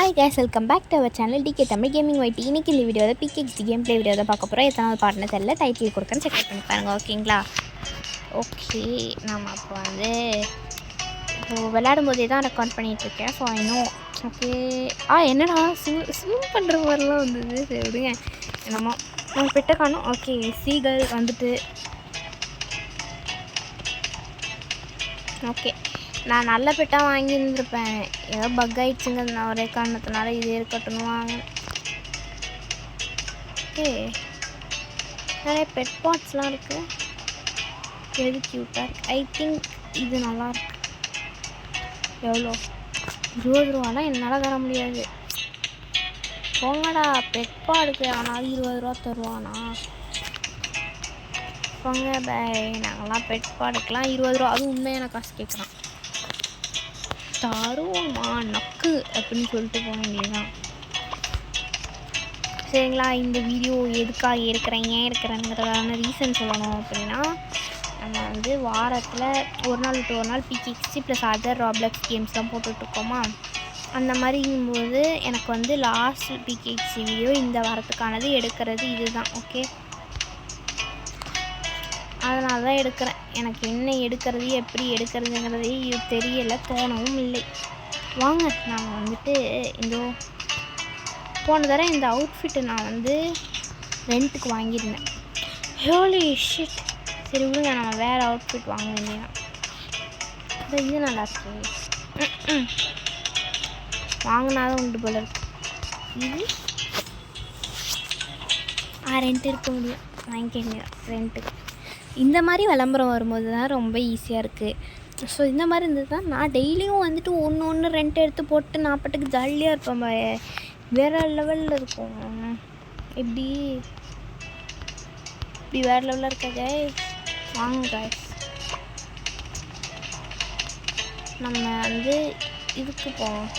Hi guys, welcome back to our channel DK Tamil gaming white. இன்றைக்கி இந்த வீடியோவில் PK XD game play video தான் பார்க்க போகிறோம். எத்தனாவது பார்ட்னர் தெரியல, டைட்டில் கொடுக்குறேன்னு செக் பண்ணி பாருங்கள். ஓகேங்களா? ஓகே, நம்ம அப்போ வந்து இப்போது விளையாடும் போதே தான் ரெக்கார்ட் பண்ணிகிட்ருக்கேன். ஸோ இன்னும் ஓகே. என்னடா ஸ்விம் பண்ணுற மாதிரிலாம் வந்தது. சரி விடுங்க, என்னமோ நம்ம பெட்டை காணும். ஓகே, சீகல் வந்துட்டு ஓகே. நான் நல்ல பெட்டாக வாங்கியிருந்துருப்பேன். ஏதோ பக் ஆகிடுச்சுங்க, நான் ஒரே காரணத்தினால இதே இருக்கட்டும்னு வாங்க. ஓகே, நிறைய பெட் பாட்ஸ்லாம் இருக்குது. எது க்யூட்டாக இருக்குது? ஐ திங்க் இது நல்லாயிருக்கு. எவ்வளோ? 20 ரூபானா என்னால் தர முடியாது. போங்கடா, பெட் பாடுக்கு ஆனாலும் 20 ரூபா தருவானா? போங்க பாய். நாங்களாம் பெட் பாடுக்கெலாம் 20 ரூபா, அதுவும் உண்மையான காசு கேட்குறான். தருவோமா நக்கு அப்படின்னு சொல்லிட்டு போக வேண்டியதுதான். சரிங்களா? இந்த வீடியோ எதுக்காக ஏன் இருக்கிறேங்கிறதான ரீசன் சொல்லணும் அப்படின்னா, நம்ம வந்து வாரத்தில் ஒரு நாள் விட்டு ஒரு நாள் பிகேஎக்ஸ்டி ப்ளஸ் அதர் ராப்ளக்ஸ் கேம்ஸ் தான் போட்டுட்ருக்கோமா. அந்த மாதிரிங்கும்போது எனக்கு வந்து லாஸ்ட் பிகேஎக்ஸ்டி வீடியோ இந்த வாரத்துக்கானது எடுக்கிறது இதுதான். ஓகே, அதனால தான் எடுக்கிறேன். எனக்கு என்ன எடுக்கிறது, எப்படி எடுக்கிறதுங்கிறதே இது தெரியலை, தோணவும் இல்லை. வாங்க, நான் வந்துட்டு இந்த போன தடவை இந்த அவுட்ஃபிட்டு நான் வந்து ரெண்ட்டுக்கு வாங்கியிருந்தேன். Holy shit. சரி விடுங்க, நம்ம வேறு அவுட்ஃபிட் வாங்க வேண்டியதான். இது நல்லாயிருக்கு, வாங்கினாதான் உண்டு போல இருக்கு. இது ரெண்ட் இருக்க முடியும், வாங்கிக்க ரெண்ட்டுக்கு. இந்த மாதிரி விளம்பரம் வரும்போது தான் ரொம்ப ஈஸியாக இருக்குது. ஸோ இந்த மாதிரி இருந்தது தான் நான் டெய்லியும் வந்துட்டு ஒன்று ரெண்ட் எடுத்து போட்டு நான் பாட்டுக்கு ஜாலியாக இருப்பேன். வேறு லெவலில் இருக்கும். இப்படி வேறு லெவலில் இருக்கா கைஸ்? வாங்க கைஸ், நம்ம வந்து இதுக்கு போவோம்.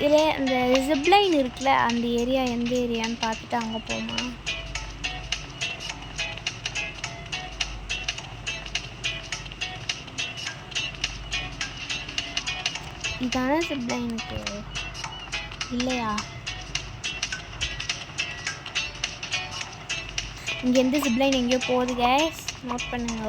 இதில் அந்த ஜிப்லைன் இருக்குல்ல, அந்த ஏரியா எந்த ஏரியான்னு பார்த்துட்டு அங்கே போமா. இதான ஜிப்லைனுக்கு இல்லையா? இங்கேருந்து ஜிப்லைன் எங்கேயோ போகுது கைஸ், நோட் பண்ணுங்க.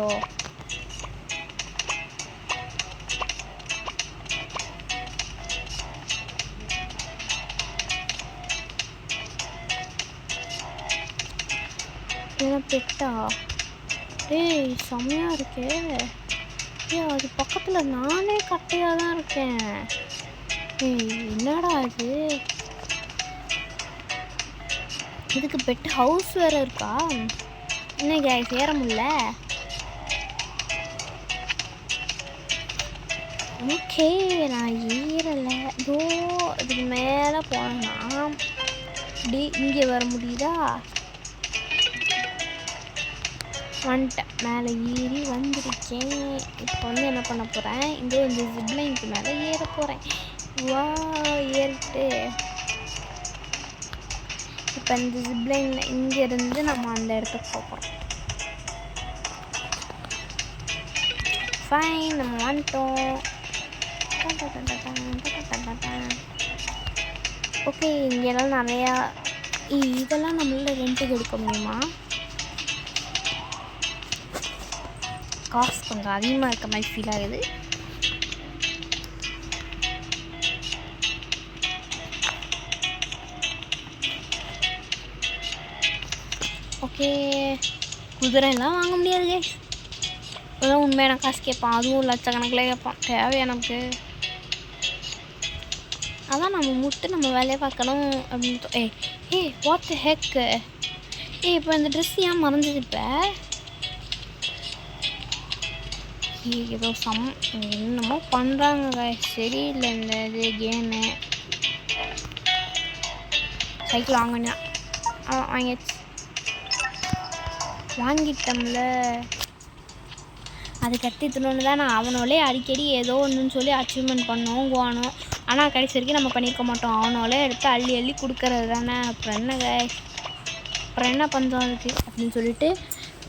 என்ன பெட்டா? ஏய் செம்மையாக இருக்கே. அது பக்கத்தில் நானே கட்டையாக தான் இருக்கேன். என்னடா அது? இதுக்கு பெட் ஹவுஸ் வேறு இருக்கா? என்ன கைஸ், ஏற முடியல. ஓகே, நான் ஏறலை. இதோ இதுக்கு மேலே போனேன்னா அப்படி இங்கே வர முடியுதா? வந்துட்டேன், மேலே ஏறி வந்துருக்கேன். இப்போ வந்து என்ன பண்ண போகிறேன், இந்த ஜிப்லைனுக்கு மேலே ஏற போகிறேன். வா, ஏறிட்டு இப்போ இந்த ஜிப்லைனில் இங்கேருந்து நம்ம அந்த இடத்துக்கு போகிறோம். ஃபைன், நம்ம வந்துட்டோம். ஓகே, இங்கெல்லாம் நிறையா இதெல்லாம் நம்மளால ரெண்ட்டுக்கு எடுக்க முடியுமா? காசு கொஞ்சம் அதிகமாக இருக்க மாதிரி ஃபீல் ஆகுது. ஓகே, குதிரைலாம் வாங்க முடியாது கைஸ். இப்போதான் உண்மையான காசு கேட்பான், அதுவும் லட்சக்கணக்கில் கேட்பான். தேவை எனக்கு. அதான் நம்ம முட்டு நம்ம வேலையை பார்க்கணும் அப்படின்னு. ஏய் வாட் தி ஹெக். இப்போ இந்த ட்ரெஸ் ஏன் மறந்துது? இப்போ ஏதோ என்னமோ பண்ணுறாங்க, சரியில்லை இந்த இது கேமு. சைக்கிள் வாங்கினா வாங்கிட்டோம்ல. அது கற்றுக்கணுன்னு தான் நான் அவனோலே அடிக்கடி ஏதோ ஒன்றுன்னு சொல்லி அச்சீவ்மெண்ட் பண்ணுவோம். ஆனால் கடைசி வரைக்கும் நம்ம பண்ணியிருக்க மாட்டோம். அவனோலே எடுத்து அள்ளி கொடுக்கறது தானே. அப்புறம் என்ன பண்ணுறோம் அதுக்கு அப்படின்னு சொல்லிட்டு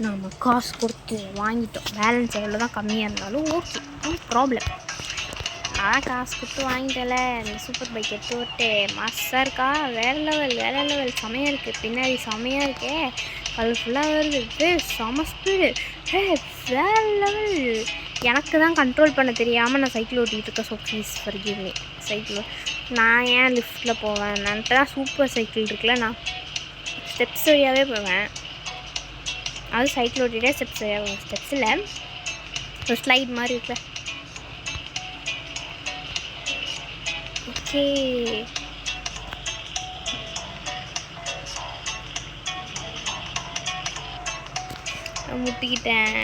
நம்ம காசு கொடுத்து வாங்கிட்டோம். பேலன்ஸ் எவ்வளோ தான் கம்மியாக இருந்தாலும் ஓகே, நோ ப்ராப்ளம். காசு கொடுத்து வாங்கிட்டல இந்த சூப்பர் பைக் எடுத்து விட்டு மாசாக இருக்கா. வேறு லெவல் செமையாக இருக்குது. பின்னாடி செமையாக இருக்கே, கலர்ஃபுல்லாக வருது. செம ஸ்பீடு. வேறு லெவல். எனக்கு தான் கண்ட்ரோல் பண்ண தெரியாமல் நான் சைக்கிள் ஓட்டிகிட்டு இருக்கேன். So please forgive me. Cycle நான் ஏன் லிஃப்ட்டில் போவேன்? நான் தான் சூப்பர் சைக்கிள் இருக்குல்ல, நான் ஸ்டெப்ஸ் வழியாகவே போவேன். அது சைக்கிள் ஓட்டிகிட்டே ஸ்டெப்ஸ் வழியாக போவேன். ஸ்டெப்ஸில் ஒரு ஸ்லைட் மாதிரி இருக்குல்ல. ஓகே, முட்டிக்கிட்டேன்.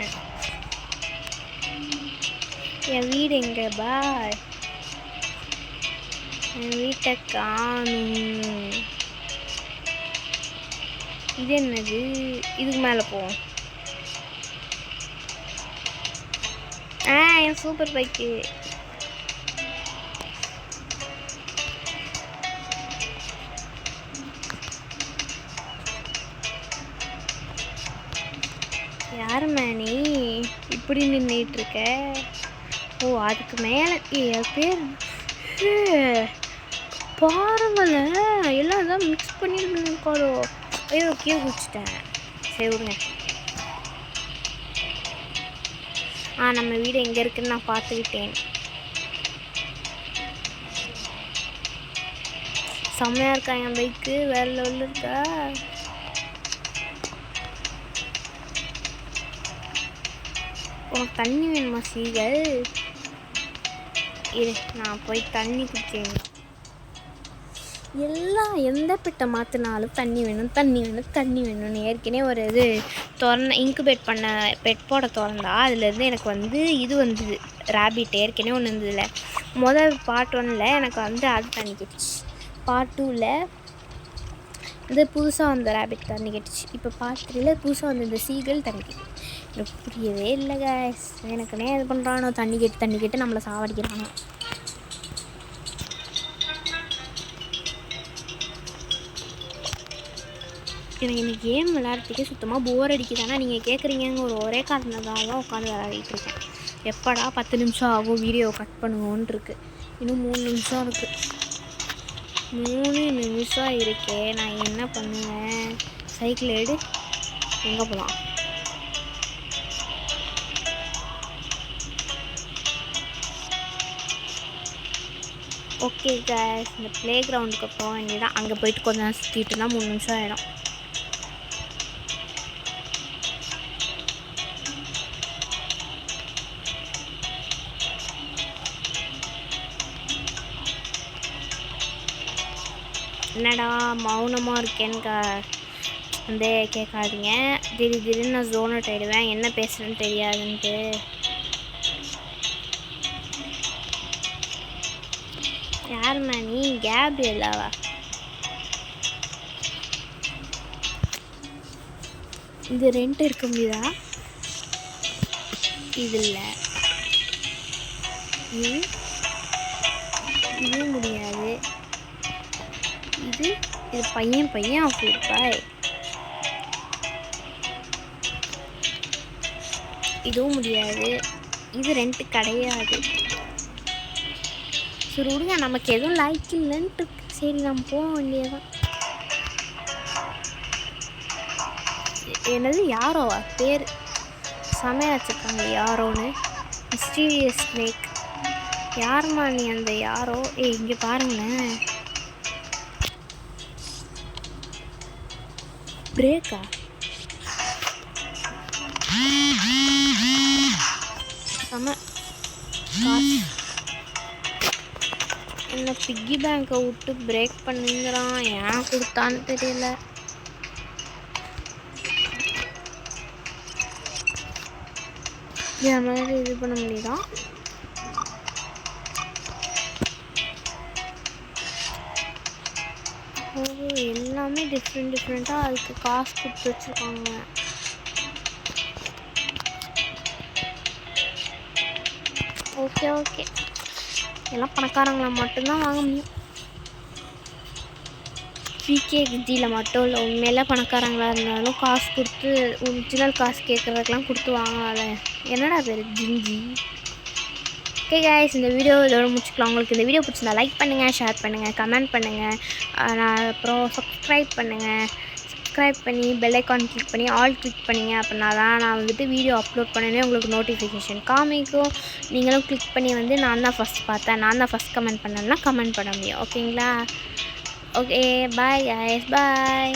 என் வீடு எங்கே பாய்? என் வீட்டை காணும். இது என்னது? இதுக்கு மேலே போவோம். என் சூப்பர் பைக்கு. யாரும்மா நீ இப்படி நின்றுட்டுருக்க? ஓ, அதுக்கு மேலே பேர் பாருங்களேன். எல்லாம் தான் மிக்ஸ் பண்ணியிருக்காரோ. ஐயோ, கீழே குடிச்சிட்டேன். சரி விடுங்க. நம்ம வீடு எங்கே இருக்குன்னு நான் பார்த்துக்கிட்டேன். செம்மையாக இருக்கா என் பைக்கு. வேறு லெவலில் இருக்கா. உனக்கு தண்ணி வேணுமா சீகள்? இரு, நான் போய் தண்ணி குடிச்சேன். எல்லாம் எந்த பெட்டை மாற்றினாலும் தண்ணி வேணும்னு ஏற்கனவே ஒரு இது இன்குபேட் பண்ண பெட் போட திறந்தா அதுலேருந்து எனக்கு வந்து இது வந்தது, ரேபிட். ஏற்கனவே ஒன்று இருந்ததில்ல. முதல் பார்ட் 1ல் எனக்கு வந்து அது தண்ணி கெட்டுச்சு. பார்ட் 2ல் இது புதுசாக வந்த ரேபிட் தண்ணி கெட்டுச்சு. இப்போ பார்ட் 3ல் புதுசாக வந்த இந்த சீகள் தண்ணி கெட்டு. எனக்கு புரியவே இல்லை கைஸ். எனக்குனே இது பண்ணுறானோ, தண்ணி கேட்டு நம்மளை சாவடிக்கிறானோ. எனக்கு இந்த கேம் விளையாடுறதுக்கே சுத்தமாக போர் அடிக்குதானா நீங்கள் கேட்குறீங்க. ஒரே காரணத்தால் தான் உட்காந்து விளையாடிட்டு இருக்கேன். எப்படா 10 நிமிஷம் ஆகும் வீடியோ கட் பண்ணுவோன்னு இருக்குது. இன்னும் 3 நிமிஷம் இருக்குது. 3 நிமிஷம் இருக்கே, நான் என்ன பண்ணுவேன்? சைக்கிள் எடு, எங்கே போகலாம்? ஓகே கைஸ், இந்த ப்ளே கிரவுண்டுக்கு போக வேண்டியதான். அங்கே போயிட்டு கொஞ்சம் நேரம் சுற்றிட்டுனா 3 நிமிஷம் ஆகிடும். என்னடா மௌனமாக இருக்கேன்னு வந்து கேட்காதீங்க. திடீர்னு நான் ஜோன் அவுட் ஆகிடுவேன், என்ன பேசுகிறேன்னு தெரியாதுன்ட்டு. யாரும்மா நீ? கேப்ரியலாவா? இது ரெண்ட் இருக்க முடியுதா? இது இல்லை, இதுவும் முடியாது. இது பையன் ஆஃபீப்பாய். இதுவும் முடியாது. இது ரெண்ட் கிடையாது. சரி விடுங்க, நமக்கு எதுவும் லைக் இல்லைன்ட்டு. சரி நம்ம போக வேண்டியதான். என்னது யாரோவா? பேர் செமையாக வச்சுருக்காங்க யாரோன்னு. Mysterious snake. யாருமா நீ அந்த யாரோ? இங்கே பாருங்களேன். பிரேக்கா? செம என்ன பிக்கி பேங்கை விட்டு பிரேக் பண்ணுங்கிறான். ஏன் கொடுத்தான்னு தெரியல. இது மாதிரி இது பண்ண முடியுதா? எல்லாமே டிஃப்ரெண்ட்டாக அதுக்கு காசு கொடுத்து வச்சுருக்காங்க. ஓகே எல்லாம் பணக்காரங்களை மட்டும்தான் வாங்க முடியும். பிகேஎக்ஸ்டியில் மட்டும் இல்லை, உண்மையில பணக்காரங்களாக இருந்தாலும் காசு கொடுத்து ஒரிஜினல் காசு கேட்குறதுக்கெலாம் கொடுத்து வாங்கலாம்ல. என்னடா பேர்? ஜிஞ்சி. ஓகே கைஸ், இந்த வீடியோ இதோட முடிச்சுக்கலாம். உங்களுக்கு இந்த வீடியோ பிடிச்சிருந்தா லைக் பண்ணுங்கள், ஷேர் பண்ணுங்கள், கமெண்ட் பண்ணுங்கள். நான் அப்புறம் சப்ஸ்கிரைப் பண்ணுங்கள். சப்ஸ்கிரைப் பண்ணி பெல் ஐக்கான் கிளிக் பண்ணி ஆல் கிளிக் பண்ணிங்க அப்படின்னா தான் நான் வந்துட்டு வீடியோ அப்லோட் பண்ணனே உங்களுக்கு நோட்டிஃபிகேஷன் காமிக்கும். நீங்களும் கிளிக் பண்ணி வந்து நான் தான் ஃபஸ்ட் பார்த்தேன், நான் தான் ஃபஸ்ட் கமெண்ட் பண்ணேன்னா கமெண்ட் பண்ண முடியும். ஓகேங்களா? ஓகே, பாய் கைஸ், பாய்.